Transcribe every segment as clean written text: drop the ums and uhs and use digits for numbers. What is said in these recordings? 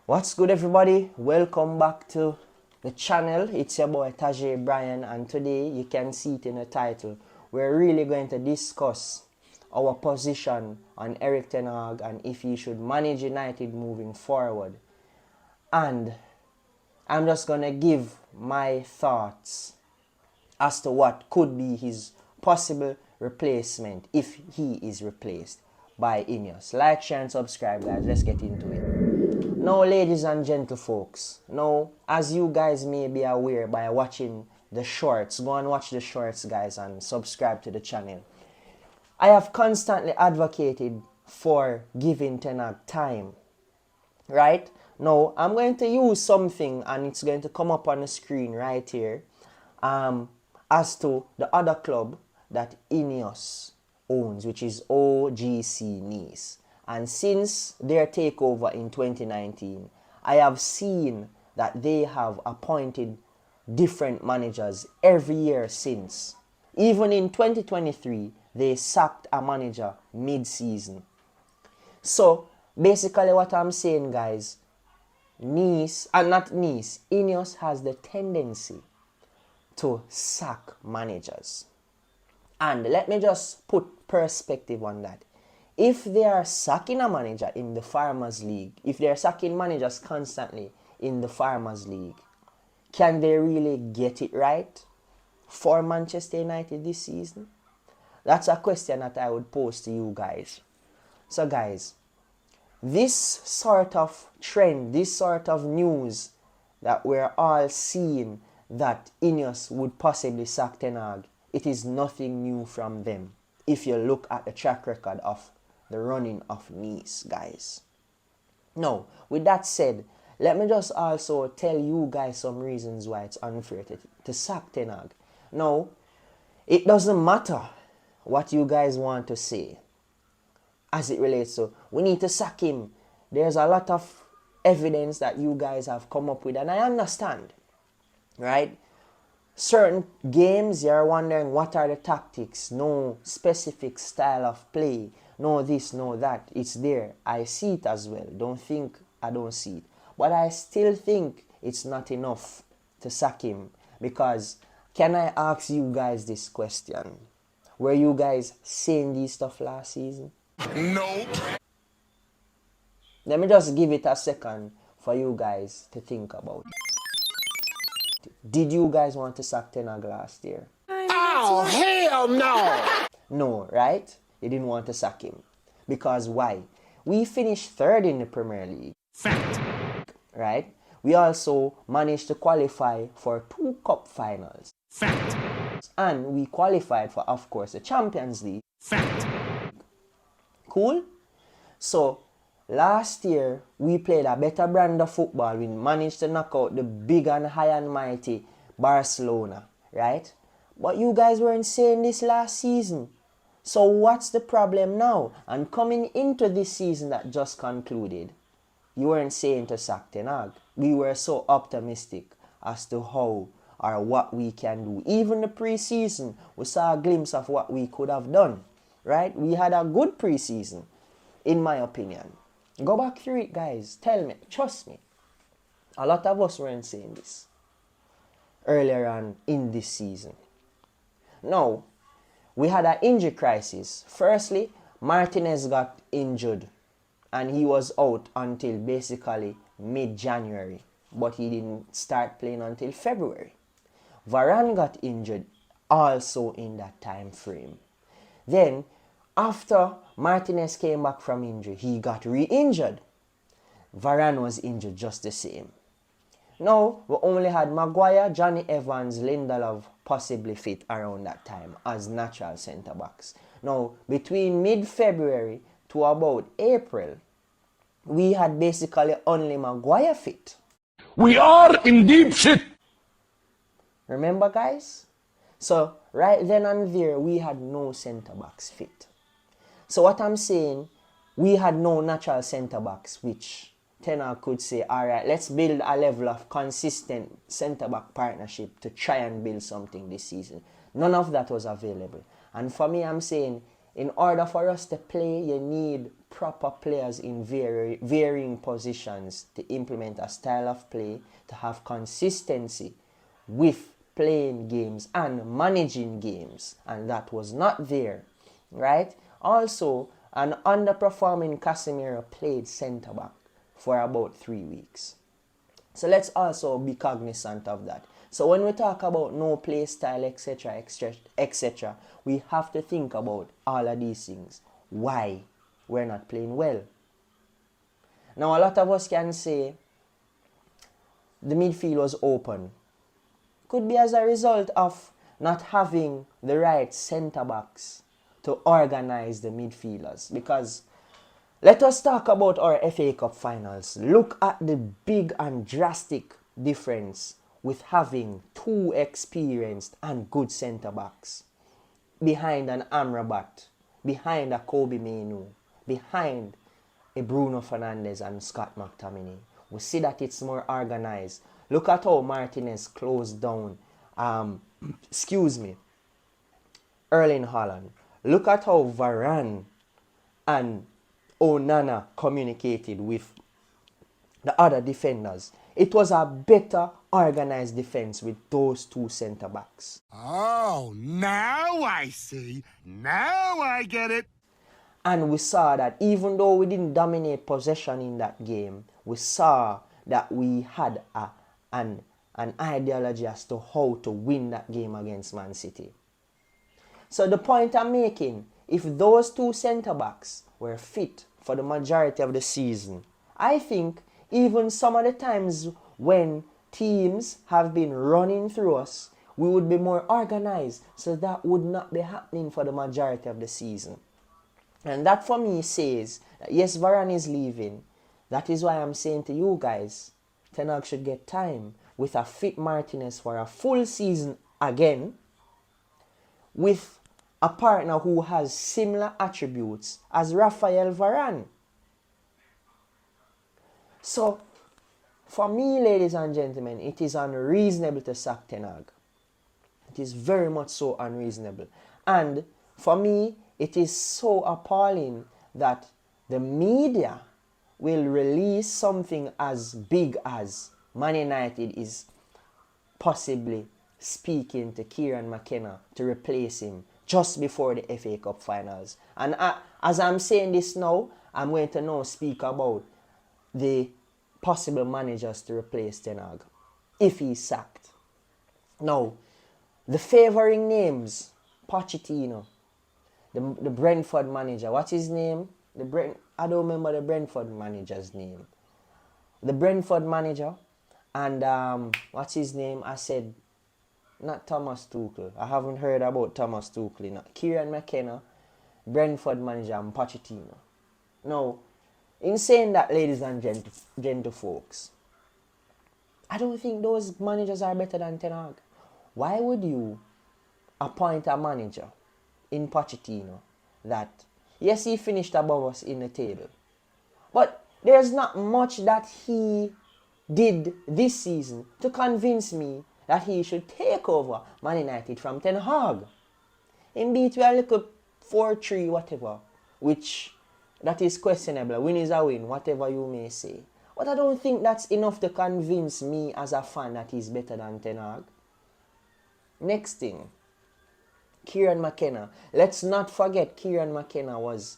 What's good, everybody? Welcome back to the channel. It's your boy Tajay Brian, and today you can see it in the title. We're really going to discuss our position on Eric Ten Hag and if he should manage United moving forward. And I'm just going to give my thoughts as to what could be his possible replacement if he is replaced by Ineos. Like, share and subscribe, guys. Let's get into it. Now, ladies and gentlefolks, now, as you guys may be aware by watching the shorts, go and watch the shorts, guys, and subscribe to the channel. I have constantly advocated for giving Ten Hag time, right? Now, I'm going to use something, and it's going to come up on the screen right here, as to the other club that Ineos owns, which is OGC Nice. And since their takeover in 2019, I have seen that they have appointed different managers every year since. Even in 2023, they sacked a manager mid-season. So, basically what I'm saying, guys, Ineos has the tendency to sack managers. And let me just put perspective on that. If they are sacking a manager in the Farmers League, if they are sacking managers constantly in the Farmers League, can they really get it right for Manchester United this season? That's a question that I would pose to you guys. So guys, this sort of trend, this sort of news that we're all seeing that Ineos would possibly sack Ten Hag, it is nothing new from them if you look at the track record of the running of Nice, guys. Now, with that said, let me just also tell you guys some reasons why it's unfair to sack Ten Hag. Now, it doesn't matter what you guys want to say as it relates to we need to sack him. There's a lot of evidence that you guys have come up with, and I understand, right? Certain games, you're wondering what are the tactics, no specific style of play, no this, no that. It's there. I see it as well. Don't think I don't see it. But I still think it's not enough to sack him. Because, can I ask you guys this question? Were you guys saying this stuff last season? No. Let me just give it a second for you guys to think about it. Did you guys want to sack Ten Hag last year? Oh, hell no! No, right? You didn't want to sack him. Because why? We finished third in the Premier League. Fact. Right? We also managed to qualify for 2 cup finals. Fact. And we qualified for, of course, the Champions League. Fact. Cool? So, last year, we played a better brand of football. We managed to knock out the big and high and mighty Barcelona. Right? But you guys weren't saying this last season. So what's the problem now? And coming into this season that just concluded, you weren't saying to sack Ten Hag. We were so optimistic as to how or what we can do. Even the preseason, we saw a glimpse of what we could have done. Right? We had a good preseason, in my opinion. Go back through it, guys. Tell me. Trust me. A lot of us weren't saying this earlier on in this season. Now, we had an injury crisis. Firstly, Martinez got injured and he was out until basically mid-January, but he didn't start playing until February. Varane got injured also in that time frame. Then, after Martinez came back from injury, he got re-injured. Varane was injured just the same. Now, we only had Maguire, Johnny Evans, Lindelof possibly fit around that time as natural centre-backs. Now, between mid-February to about April, we had basically only Maguire fit. We are in deep shit. Remember, guys? So, right then and there, we had no centre-backs fit. So what I'm saying, we had no natural centre-backs, which Ten Hag could say, alright, let's build a level of consistent centre-back partnership to try and build something this season. None of that was available. And for me, I'm saying, in order for us to play, you need proper players in varying positions to implement a style of play, to have consistency with playing games and managing games, and that was not there, right? Also, an underperforming Casemiro played centre back for about 3 weeks. So let's also be cognizant of that. So when we talk about no play style, etc., etc., we have to think about all of these things. Why we're not playing well. Now, a lot of us can say the midfield was open. Could be as a result of not having the right centre backs to organize the midfielders. Because let us talk about our FA Cup finals. Look at the big and drastic difference with having two experienced and good centre backs behind an Amrabat, behind a Kobe Mainoo, behind a Bruno Fernandes and Scott McTominay. We see that it's more organized. Look at how Martinez closed down, Erling Haaland. Look at how Varane and Onana communicated with the other defenders. It was a better organized defense with those two centre backs. Oh, now I see. Now I get it. And we saw that even though we didn't dominate possession in that game, we saw that we had an ideology as to how to win that game against Man City. So the point I'm making, if those two centre-backs were fit for the majority of the season, I think even some of the times when teams have been running through us, we would be more organized. So that would not be happening for the majority of the season. And that for me says that yes, Varane is leaving. That is why I'm saying to you guys, Ten Hag should get time with a fit Martinez for a full season again, with a partner who has similar attributes as Raphael Varane. So, for me, ladies and gentlemen, it is unreasonable to sack Ten Hag. It is very much so unreasonable. And for me, it is so appalling that the media will release something as big as Man United is possibly speaking to Kieran McKenna to replace him just before the FA Cup finals. And as I'm saying this now, I'm going to now speak about the possible managers to replace Ten Hag if he's sacked. Now, the favouring names, Pochettino, the Brentford manager, what's his name? I don't remember the Brentford manager's name. The Brentford manager and what's his name? I said not Thomas Tuchel. I haven't heard about Thomas Tuchel. No. Kieran McKenna, Brentford manager and Pochettino. Now, in saying that, ladies and gentle folks, I don't think those managers are better than Ten Hag. Why would you appoint a manager in Pochettino that, yes, he finished above us in the table, but there's not much that he did this season to convince me that he should take over Man United from Ten Hag. In beat we a little 4-3 whatever, which that is questionable. A win is a win, whatever you may say. But I don't think that's enough to convince me as a fan that he's better than Ten Hag. Next thing, Kieran McKenna. Let's not forget Kieran McKenna was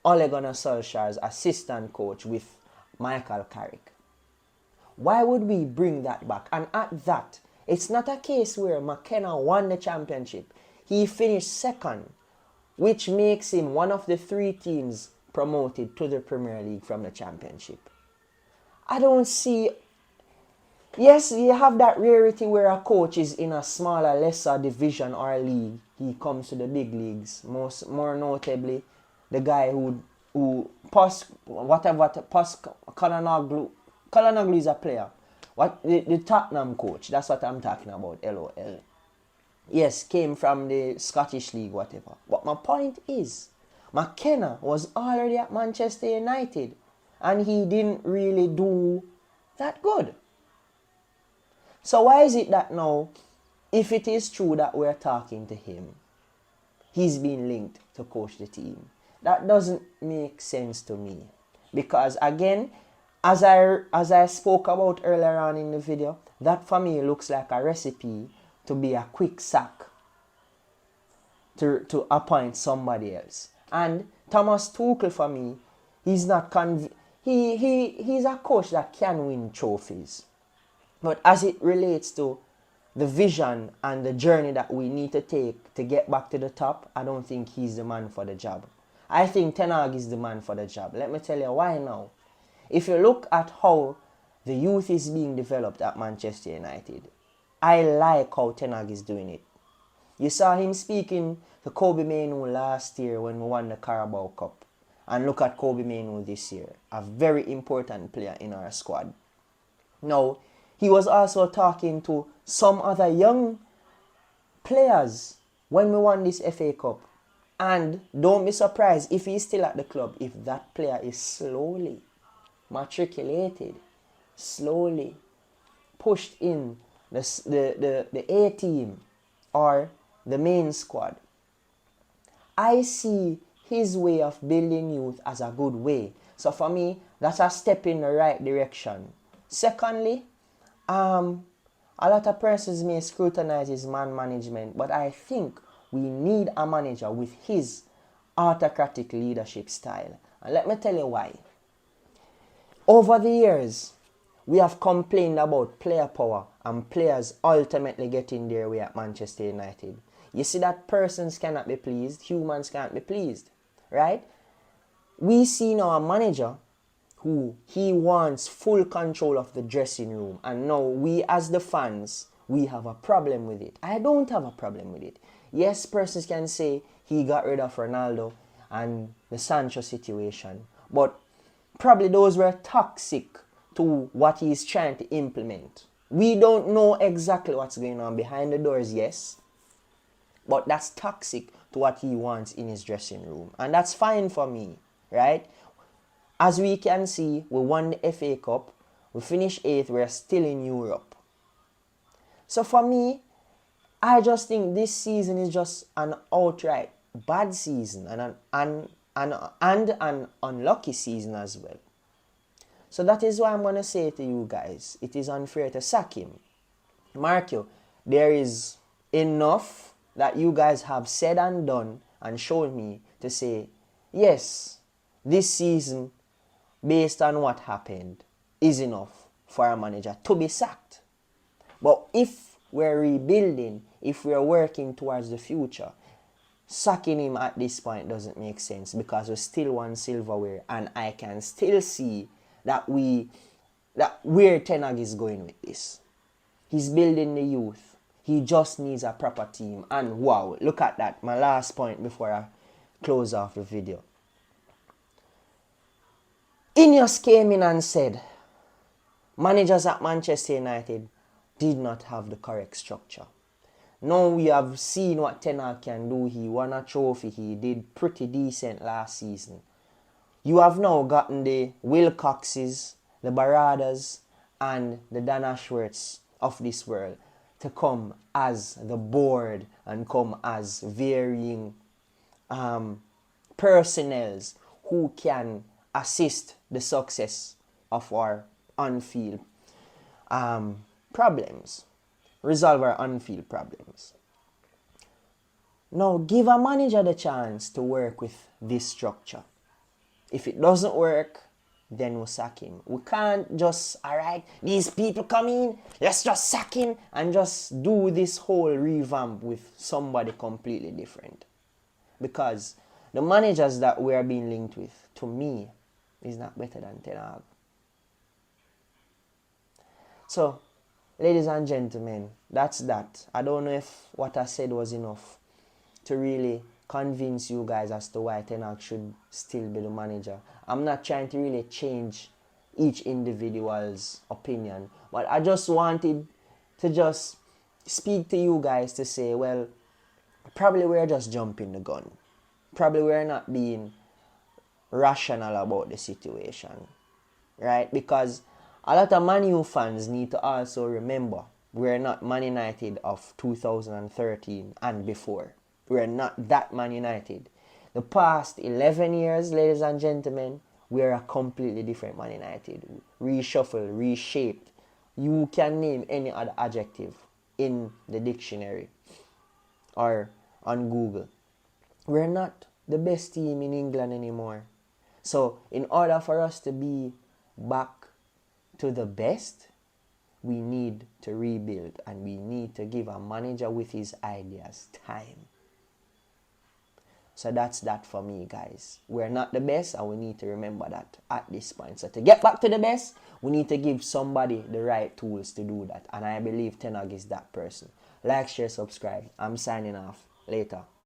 Ole Gunnar Solskjaer's assistant coach with Michael Carrick. Why would we bring that back? And at that, it's not a case where McKenna won the championship. He finished second, which makes him one of the 3 teams promoted to the Premier League from the championship. I don't see... Yes, you have that rarity where a coach is in a smaller, lesser division or league. He comes to the big leagues. More notably, the guy who Colonaglu is a player. The Tottenham coach, that's what I'm talking about, LOL. Yes, came from the Scottish League, whatever. But my point is, McKenna was already at Manchester United and he didn't really do that good. So why is it that now, if it is true that we're talking to him, he's been linked to coach the team, That doesn't make sense to me. Because again, as I spoke about earlier on in the video, that for me looks like a recipe to be a quick sack to appoint somebody else. And Thomas Tuchel for me, he's not he's a coach that can win trophies. But as it relates to the vision and the journey that we need to take to get back to the top, I don't think he's the man for the job. I think Ten Hag is the man for the job. Let me tell you why now. If you look at how the youth is being developed at Manchester United, I like how Ten Hag is doing it. You saw him speaking to Kobe Mainoo last year when we won the Carabao Cup. And look at Kobe Mainoo this year, a very important player in our squad. Now, he was also talking to some other young players when we won this FA Cup. And don't be surprised if he's still at the club if that player is slowly matriculated, slowly pushed in the A team or the main squad. I see his way of building youth as a good way. So for me, that's a step in the right direction. Secondly, a lot of persons may scrutinize his man management, but I think we need a manager with his autocratic leadership style. And let me tell you why. Over the years, we have complained about player power and players ultimately getting their way at Manchester United. You see that persons cannot be pleased, humans can't be pleased, right? We see now a manager who he wants full control of the dressing room, and now we as the fans, we have a problem with it. I don't have a problem with it. Yes, persons can say he got rid of Ronaldo and the Sancho situation, but probably those were toxic to what he's trying to implement. We don't know exactly what's going on behind the doors, yes, but that's toxic to what he wants in his dressing room. And that's fine for me, right? As we can see, we won the FA Cup, we finished 8th, we're still in Europe. So for me, I just think this season is just an outright bad season and an unlucky season as well. So that is why I'm going to say to you guys, it is unfair to sack him. Mark you, there is enough that you guys have said and done and shown me to say, yes, this season, based on what happened, is enough for a manager to be sacked. But if we're rebuilding, if we're working towards the future, sacking him at this point doesn't make sense because we still want silverware, and I can still see that where Ten Hag is going with this. He's building the youth. He just needs a proper team. And wow, look at that. My last point before I close off the video. Ineos came in and said managers at Manchester United did not have the correct structure. Now we have seen what Ten Hag can do. He won a trophy. He did pretty decent last season. You have now gotten the Wilcoxes, the Baradas, and the Dan Ashworths of this world to come as the board and come as varying personnels who can assist the success of our on-field problems, resolve our on-field problems. Now give a manager the chance to work with this structure. If it doesn't work, then we'll sack him. We can't just, alright, these people come in, let's just sack him and just do this whole revamp with somebody completely different. Because the managers that we are being linked with, to me, is not better than Ten Hag. So, ladies and gentlemen, that's that. I don't know if what I said was enough to really convince you guys as to why Ten Hag should still be the manager. I'm not trying to really change each individual's opinion, but I just wanted to just speak to you guys to say, well, probably we're just jumping the gun. Probably we're not being rational about the situation, right? Because a lot of Man U fans need to also remember we're not Man United of 2013 and before. We're not that Man United. The past 11 years, ladies and gentlemen, we're a completely different Man United. Reshuffled, reshaped. You can name any other adjective in the dictionary or on Google. We're not the best team in England anymore. So, in order for us to be back to the best, we need to rebuild and we need to give a manager with his ideas time. So that's that for me, guys. We're not the best and we need to remember that at this point. So to get back to the best, we need to give somebody the right tools to do that. And I believe Ten Hag is that person. Like, share, subscribe. I'm signing off. Later.